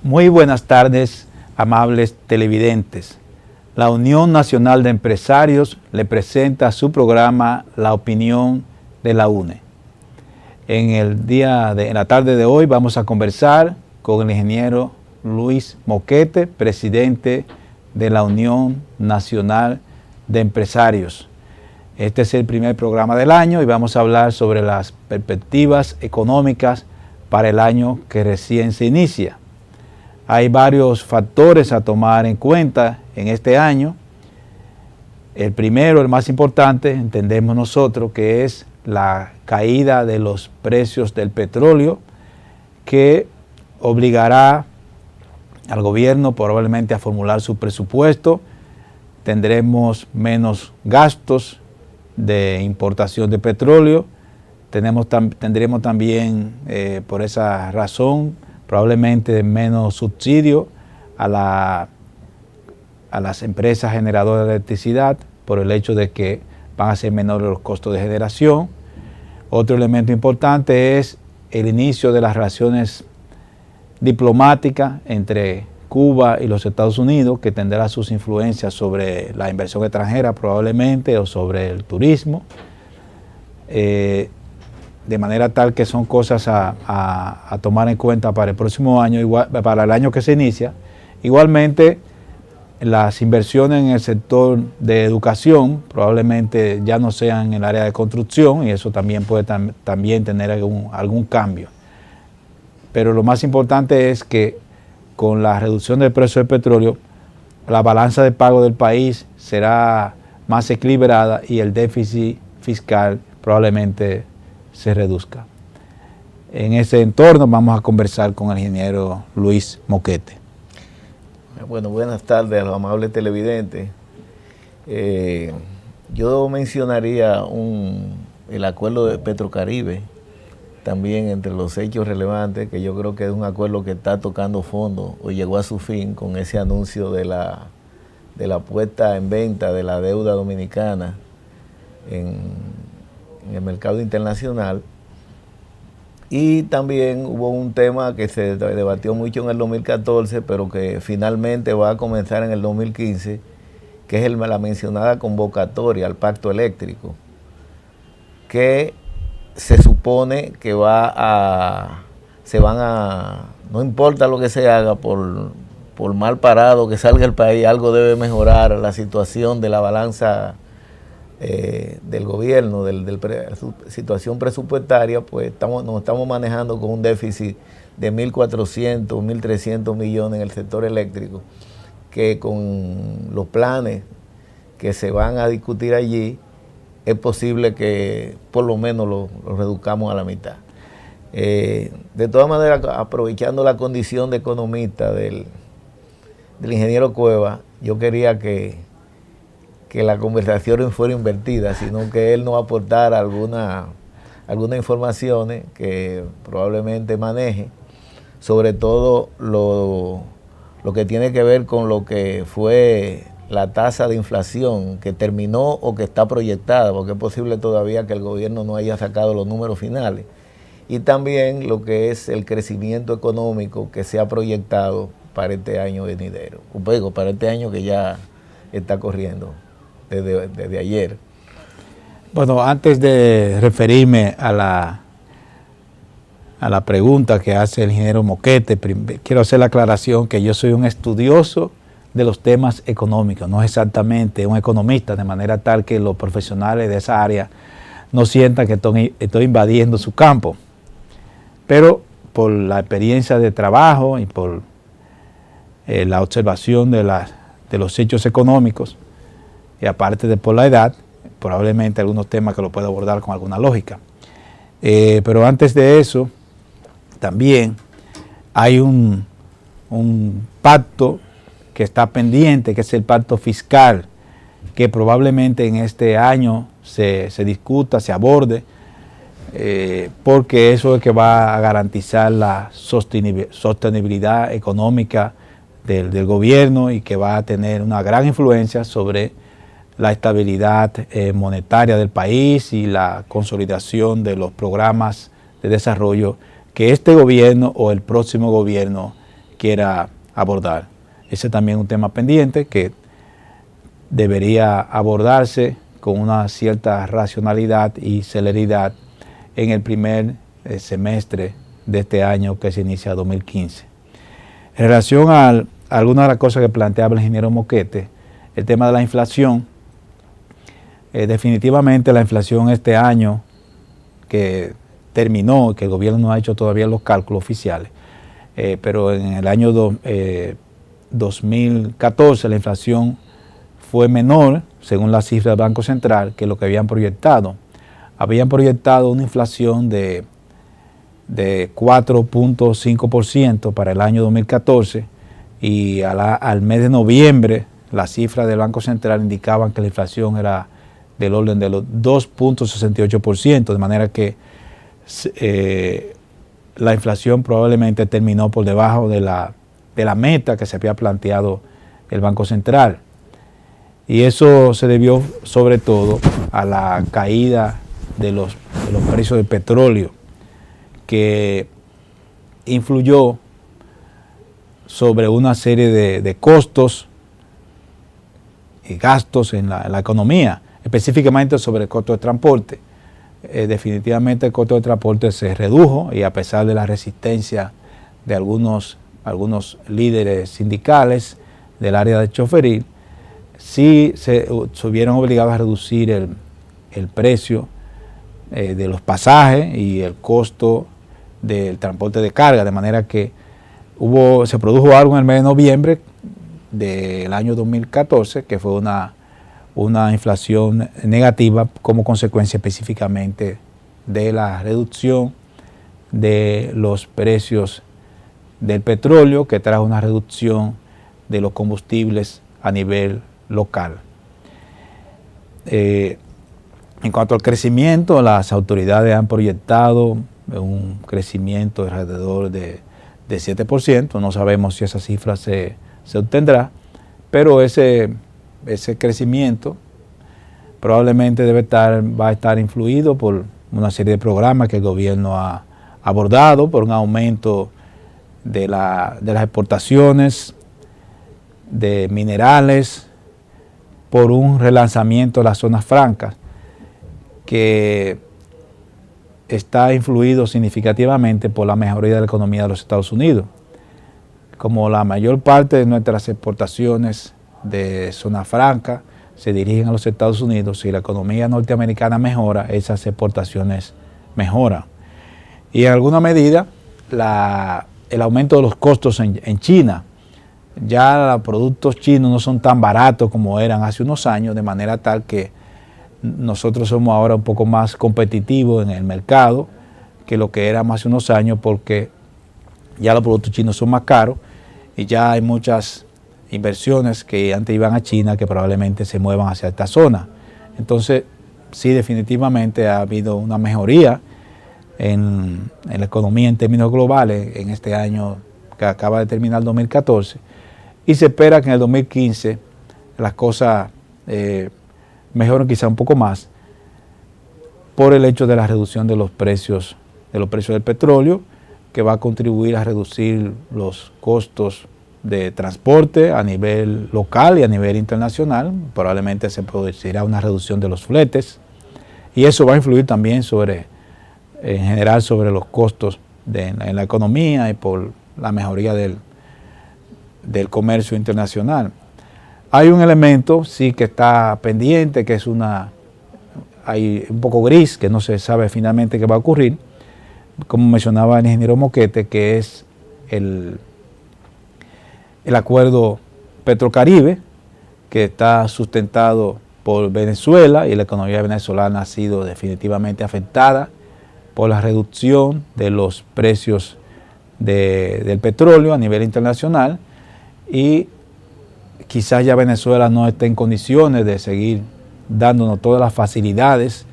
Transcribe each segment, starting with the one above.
Muy buenas tardes, amables televidentes. La Unión Nacional de Empresarios le presenta su programa La Opinión de la UNE. En la tarde de hoy vamos a conversar con el ingeniero Luis Moquete, presidente de la Unión Nacional de Empresarios. Este es el primer programa del año y vamos a hablar sobre las perspectivas económicas para el año que recién se inicia. Hay varios factores a tomar en cuenta en este año. El primero, el más importante, entendemos nosotros, que es la caída de los precios del petróleo, que obligará al gobierno probablemente a formular su presupuesto. Tendremos menos gastos de importación de petróleo. Tendremos también, por esa razón, probablemente menos subsidio a las empresas generadoras de electricidad por el hecho de que van a ser menores los costos de generación. Otro elemento importante es el inicio de las relaciones diplomáticas entre Cuba y los Estados Unidos, que tendrá sus influencias sobre la inversión extranjera probablemente o sobre el turismo. De manera tal que son cosas a tomar en cuenta para el próximo año, para el año que se inicia. Igualmente, las inversiones en el sector de educación probablemente ya no sean en el área de construcción y eso también puede también tener algún cambio. Pero lo más importante es que con la reducción del precio del petróleo, la balanza de pago del país será más equilibrada y el déficit fiscal probablemente se reduzca. En ese entorno vamos a conversar con el ingeniero Luis Moquete. Bueno, buenas tardes a los amables televidentes. Yo mencionaría el acuerdo de Petrocaribe, también entre los hechos relevantes, que yo creo que es un acuerdo que está tocando fondo o llegó a su fin con ese anuncio de la puesta en venta de la deuda dominicana en el mercado internacional. Y también hubo un tema que se debatió mucho en el 2014, pero que finalmente va a comenzar en el 2015, que es la mencionada convocatoria al pacto eléctrico, que se supone que no importa lo que se haga, por mal parado que salga el país, algo debe mejorar la situación de la balanza del gobierno, su situación presupuestaria. Pues nos estamos manejando con un déficit de 1.400, 1.300 millones en el sector eléctrico, que con los planes que se van a discutir allí, es posible que por lo menos lo reduzcamos a la mitad. De todas maneras, aprovechando la condición de economista del ingeniero Cueva, yo quería que la conversación fuera invertida, sino que él nos aportara algunas informaciones que probablemente maneje, sobre todo lo que tiene que ver con lo que fue la tasa de inflación que terminó o que está proyectada, porque es posible todavía que el gobierno no haya sacado los números finales, y también lo que es el crecimiento económico que se ha proyectado para este año venidero, para este año que ya está corriendo desde ayer. Bueno, antes de referirme a la pregunta que hace el ingeniero Moquete, quiero hacer la aclaración que yo soy un estudioso de los temas económicos, no es exactamente un economista, de manera tal que los profesionales de esa área no sientan que estoy invadiendo su campo. Pero por la experiencia de trabajo y por la observación de los hechos económicos, y aparte de por la edad, probablemente algunos temas que lo puedo abordar con alguna lógica. Pero antes de eso, también hay un pacto que está pendiente, que es el pacto fiscal, que probablemente en este año se discuta, se aborde, porque eso es que va a garantizar la sostenibilidad económica del gobierno y que va a tener una gran influencia sobre la estabilidad monetaria del país y la consolidación de los programas de desarrollo que este gobierno o el próximo gobierno quiera abordar. Ese también es un tema pendiente que debería abordarse con una cierta racionalidad y celeridad en el primer semestre de este año que se inicia 2015. En relación a algunas de las cosas que planteaba el ingeniero Moquete, el tema de la inflación, definitivamente la inflación este año que terminó, que el gobierno no ha hecho todavía los cálculos oficiales, pero en el año 2014 la inflación fue menor, según la cifra del Banco Central, que lo que habían proyectado. Habían proyectado una inflación de 4.5% para el año 2014 y al mes de noviembre las cifras del Banco Central indicaban que la inflación era del orden de los 2.68%, de manera que la inflación probablemente terminó por debajo de la meta que se había planteado el Banco Central. Y eso se debió sobre todo a la caída de los precios del petróleo, que influyó sobre una serie de costos y gastos en la economía, específicamente sobre el costo de transporte. Definitivamente el costo de transporte se redujo y a pesar de la resistencia de algunos líderes sindicales del área de choferil, sí se vieron obligados a reducir el precio de los pasajes y el costo del transporte de carga, de manera que se produjo algo en el mes de noviembre del año 2014, que fue una inflación negativa como consecuencia específicamente de la reducción de los precios del petróleo, que trajo una reducción de los combustibles a nivel local. En cuanto al crecimiento, las autoridades han proyectado un crecimiento de alrededor de 7%. No sabemos si esa cifra se obtendrá, pero ese crecimiento probablemente va a estar influido por una serie de programas que el gobierno ha abordado, por un aumento de las exportaciones de minerales, por un relanzamiento de las zonas francas, que está influido significativamente por la mejoría de la economía de los Estados Unidos. Como la mayor parte de nuestras exportaciones de zona franca se dirigen a los Estados Unidos, si la economía norteamericana mejora, esas exportaciones mejoran. Y en alguna medida el aumento de los costos en China. Ya los productos chinos no son tan baratos como eran hace unos años, de manera tal que nosotros somos ahora un poco más competitivos en el mercado que lo que éramos hace unos años, porque ya los productos chinos son más caros y ya hay muchas inversiones que antes iban a China que probablemente se muevan hacia esta zona. Entonces, sí, definitivamente ha habido una mejoría en la economía en términos globales en este año que acaba de terminar el 2014, y se espera que en el 2015 las cosas mejoren quizá un poco más por el hecho de la reducción de los precios del petróleo, que va a contribuir a reducir los costos de transporte a nivel local y a nivel internacional. Probablemente se producirá una reducción de los fletes y eso va a influir también en general sobre los costos en la economía y por la mejoría del comercio internacional. Hay un elemento sí que está pendiente, que es hay un poco gris, que no se sabe finalmente qué va a ocurrir, como mencionaba el ingeniero Moquete, que es el acuerdo Petrocaribe, que está sustentado por Venezuela, y la economía venezolana ha sido definitivamente afectada por la reducción de los precios del petróleo a nivel internacional, y quizás ya Venezuela no esté en condiciones de seguir dándonos todas las facilidades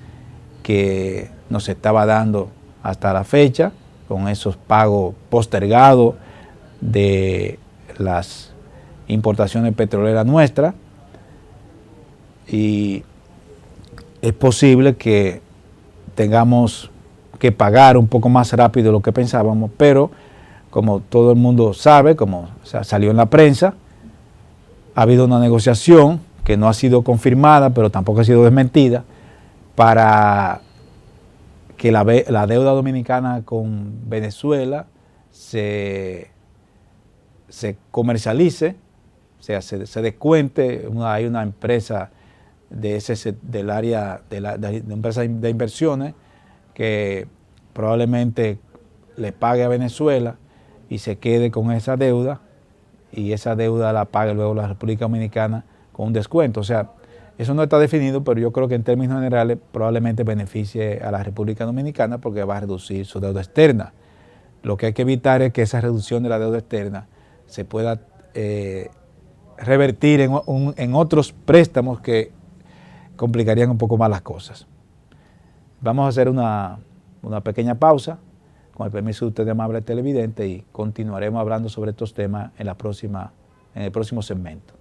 que nos estaba dando hasta la fecha, con esos pagos postergados de las importaciones petroleras nuestras, y es posible que tengamos que pagar un poco más rápido de lo que pensábamos, pero como todo el mundo sabe, como salió en la prensa, ha habido una negociación que no ha sido confirmada, pero tampoco ha sido desmentida, para que la deuda dominicana con Venezuela se comercialice, o sea, se descuente. Hay una empresa del área de empresas de inversiones que probablemente le pague a Venezuela y se quede con esa deuda, y esa deuda la pague luego la República Dominicana con un descuento. O sea, eso no está definido, pero yo creo que en términos generales probablemente beneficie a la República Dominicana, porque va a reducir su deuda externa. Lo que hay que evitar es que esa reducción de la deuda externa se pueda revertir en otros préstamos que complicarían un poco más las cosas. Vamos a hacer una pequeña pausa, con el permiso de usted, amable televidente, y continuaremos hablando sobre estos temas en el próximo segmento.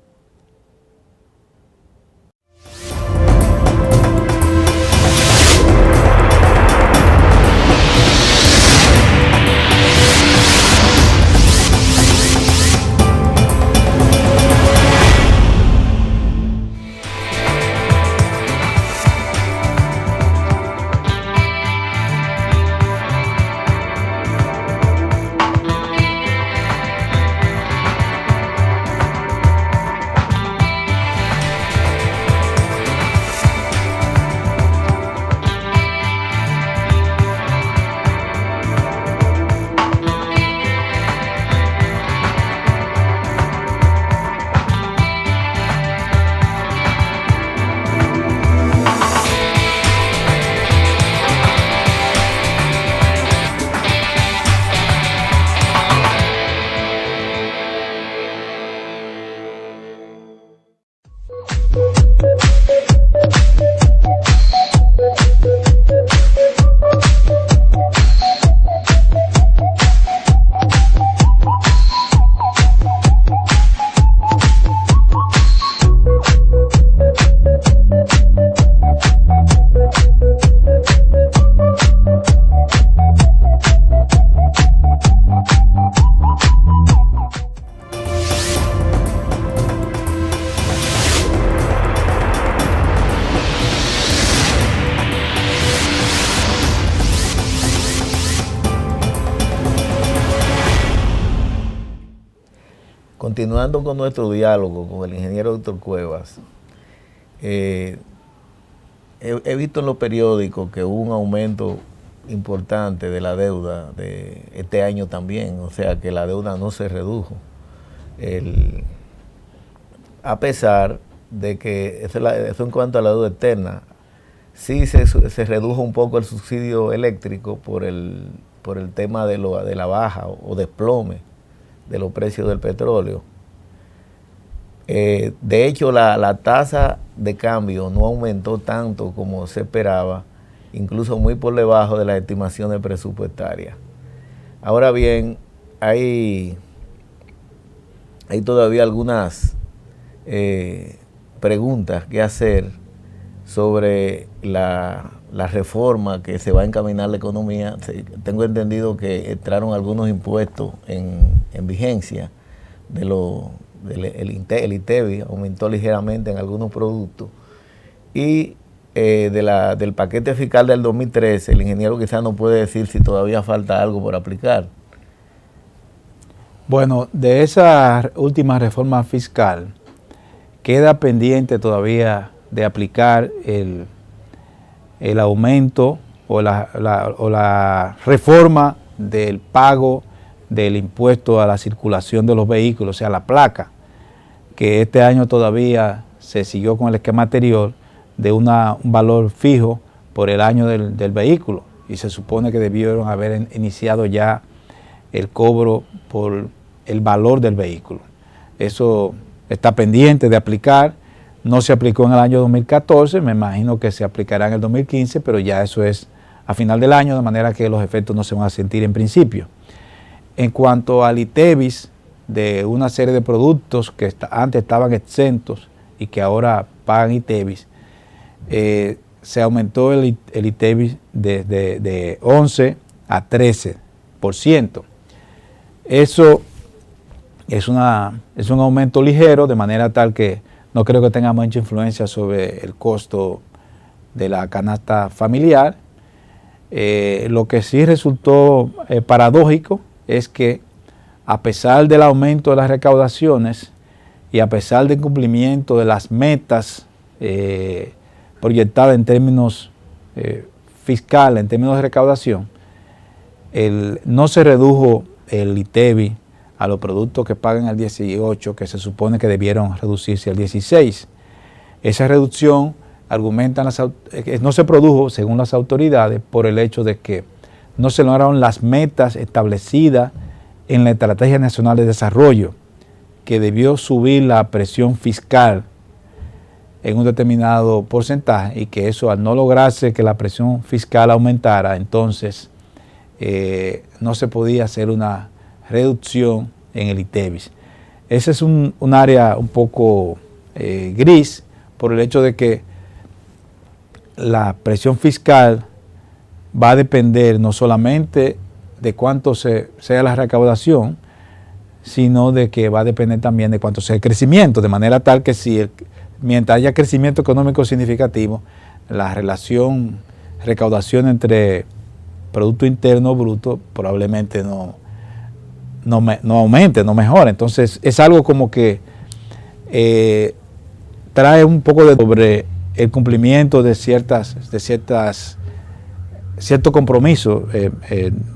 Continuando con nuestro diálogo con el ingeniero Héctor Cuevas, he visto en los periódicos que hubo un aumento importante de la deuda de este año también, o sea que la deuda no se redujo, a pesar de que eso en cuanto a la deuda externa, sí se redujo un poco el subsidio eléctrico por el tema de la baja o desplome de los precios del petróleo. De hecho, la tasa de cambio no aumentó tanto como se esperaba, incluso muy por debajo de las estimaciones presupuestarias. Ahora bien, hay todavía algunas preguntas que hacer sobre la reforma que se va a encaminar la economía. Tengo entendido que entraron algunos impuestos en vigencia, el ITEVI aumentó ligeramente en algunos productos, y del paquete fiscal del 2013, el ingeniero quizás no puede decir si todavía falta algo por aplicar. Bueno, de esa última reforma fiscal queda pendiente todavía de aplicar el aumento o la reforma del pago del impuesto a la circulación de los vehículos, o sea, la placa, que este año todavía se siguió con el esquema anterior de un valor fijo por el año del vehículo, y se supone que debieron haber iniciado ya el cobro por el valor del vehículo. Eso está pendiente de aplicar, no se aplicó en el año 2014, me imagino que se aplicará en el 2015, pero ya eso es a final del año, de manera que los efectos no se van a sentir en principio. En cuanto al ITEVIS, de una serie de productos que antes estaban exentos y que ahora pagan ITEVIS, se aumentó el ITEVIS de 11 a 13%. Eso es un aumento ligero, de manera tal que no creo que tenga mucha influencia sobre el costo de la canasta familiar. Lo que sí resultó paradójico es que, a pesar del aumento de las recaudaciones y a pesar del cumplimiento de las metas proyectadas en términos fiscales, en términos de recaudación, no se redujo el ITEVIS a los productos que pagan al 18, que se supone que debieron reducirse al 16. Esa reducción, argumentan no se produjo, según las autoridades, por el hecho de que no se lograron las metas establecidas en la Estrategia Nacional de Desarrollo, que debió subir la presión fiscal en un determinado porcentaje, y que eso, al no lograrse que la presión fiscal aumentara, entonces no se podía hacer una reducción en el ITEVIS. Ese es un área un poco gris, por el hecho de que la presión fiscal va a depender no solamente de cuánto sea la recaudación, sino de que va a depender también de cuánto sea el crecimiento, de manera tal que mientras haya crecimiento económico significativo, la relación recaudación entre Producto Interno Bruto probablemente no aumente, no mejore. Entonces es algo como que trae un poco sobre el cumplimiento de cierto compromiso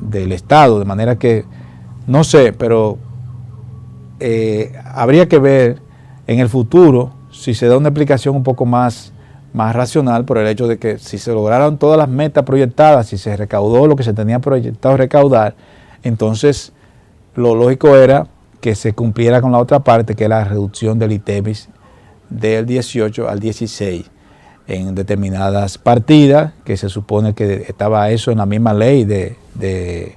del Estado, de manera que, no sé, pero habría que ver en el futuro si se da una explicación un poco más racional, por el hecho de que si se lograron todas las metas proyectadas, si se recaudó lo que se tenía proyectado recaudar, entonces lo lógico era que se cumpliera con la otra parte, que es la reducción del ITEVIS del 18 al 16 en determinadas partidas, que se supone que estaba eso en la misma ley de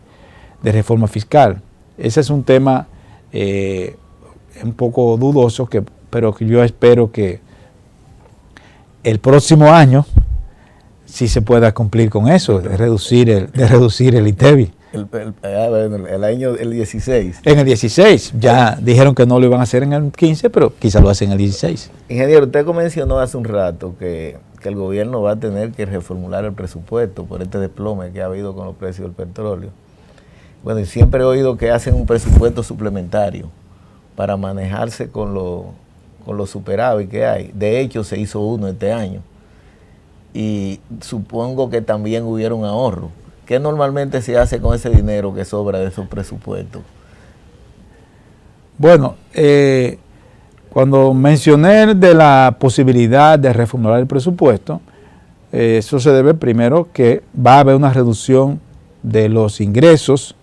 reforma fiscal. Ese es un tema un poco dudoso, pero que yo espero que el próximo año sí se pueda cumplir con eso, de reducir el ITEVIS. El 16. En el 16, ya dijeron que no lo iban a hacer en el 15, pero quizá lo hacen en el 16. Ingeniero, usted mencionó hace un rato que el gobierno va a tener que reformular el presupuesto por este desplome que ha habido con los precios del petróleo. Bueno, y siempre he oído que hacen un presupuesto suplementario para manejarse con los superávit que hay. De hecho, se hizo uno este año. Y supongo que también hubieron ahorros. ¿Qué normalmente se hace con ese dinero que sobra de esos presupuestos? Bueno, cuando mencioné de la posibilidad de reformular el presupuesto, eso se debe primero que va a haber una reducción de los ingresos,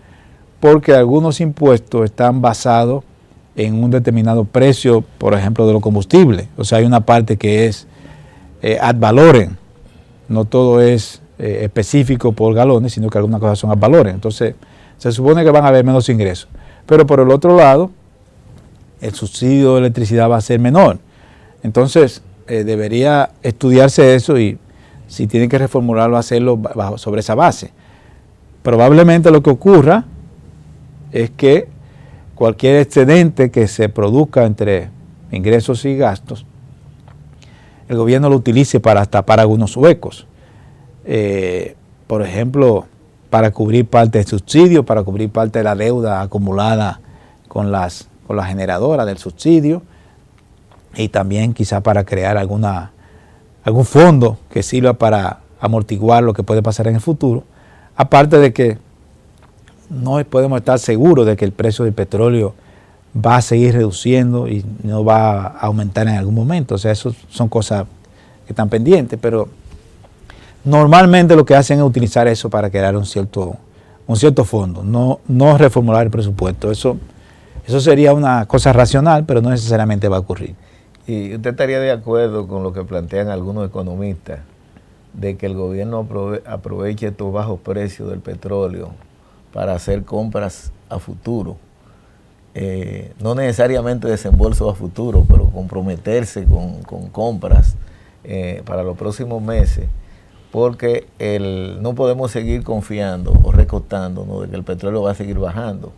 porque algunos impuestos están basados en un determinado precio, por ejemplo, de los combustibles. O sea, hay una parte que es ad valorem, no todo es específico por galones, sino que algunas cosas son ad valorem. Entonces, se supone que van a haber menos ingresos. Pero por el otro lado, el subsidio de electricidad va a ser menor. Entonces, debería estudiarse eso, y si tienen que reformularlo, hacerlo sobre esa base. Probablemente lo que ocurra es que cualquier excedente que se produzca entre ingresos y gastos, el gobierno lo utilice para tapar algunos huecos. Por ejemplo, para cubrir parte del subsidio, para cubrir parte de la deuda acumulada con la generadora del subsidio, y también quizá para crear algún fondo que sirva para amortiguar lo que puede pasar en el futuro. Aparte de que no podemos estar seguros de que el precio del petróleo va a seguir reduciendo y no va a aumentar en algún momento. O sea, eso son cosas que están pendientes, pero normalmente lo que hacen es utilizar eso para crear un cierto fondo, no reformular el presupuesto. Eso sería una cosa racional, pero no necesariamente va a ocurrir. ¿Y usted estaría de acuerdo con lo que plantean algunos economistas de que el gobierno aproveche estos bajos precios del petróleo para hacer compras a futuro? No necesariamente desembolso a futuro, pero comprometerse con compras para los próximos meses, porque no podemos seguir confiando o recostándonos de que el petróleo va a seguir bajando.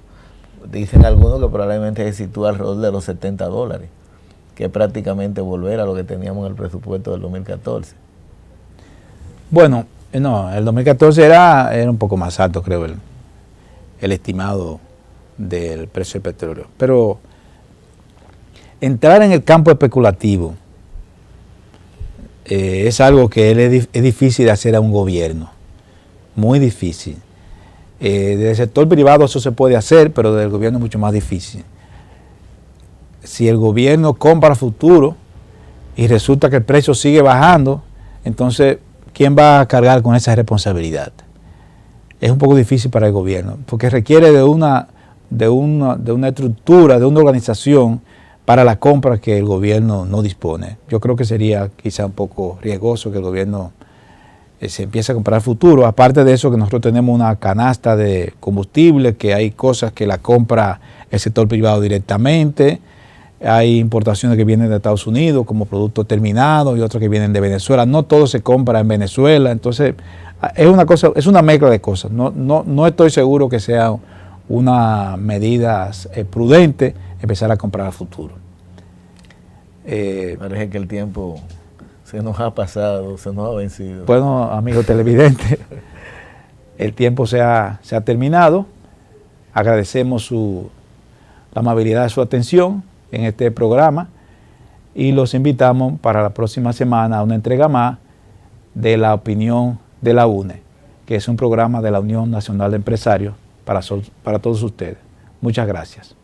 Dicen algunos que probablemente se sitúa alrededor de los $70, que es prácticamente volver a lo que teníamos en el presupuesto del 2014. Bueno, no, el 2014 era un poco más alto, creo, el estimado del precio del petróleo. Pero entrar en el campo especulativo es algo que es difícil de hacer a un gobierno, muy difícil. Desde el sector privado eso se puede hacer, pero desde el gobierno es mucho más difícil. Si el gobierno compra futuro y resulta que el precio sigue bajando, entonces, ¿quién va a cargar con esa responsabilidad? Es un poco difícil para el gobierno, porque requiere de una estructura, de una organización para la compra que el gobierno no dispone. Yo creo que sería quizá un poco riesgoso que el gobierno se empiece a comprar futuro. Aparte de eso, que nosotros tenemos una canasta de combustible, que hay cosas que la compra el sector privado directamente. Hay importaciones que vienen de Estados Unidos como productos terminados y otras que vienen de Venezuela. No todo se compra en Venezuela. Entonces, es una mezcla de cosas. No estoy seguro que sea una medida prudente empezar a comprar a futuro. Parece que el tiempo se nos ha pasado, se nos ha vencido. Bueno, amigos televidentes, el tiempo se ha terminado. Agradecemos la amabilidad de su atención en este programa y los invitamos para la próxima semana a una entrega más de La Opinión de la UNE, que es un programa de la Unión Nacional de Empresarios para todos ustedes. Muchas gracias.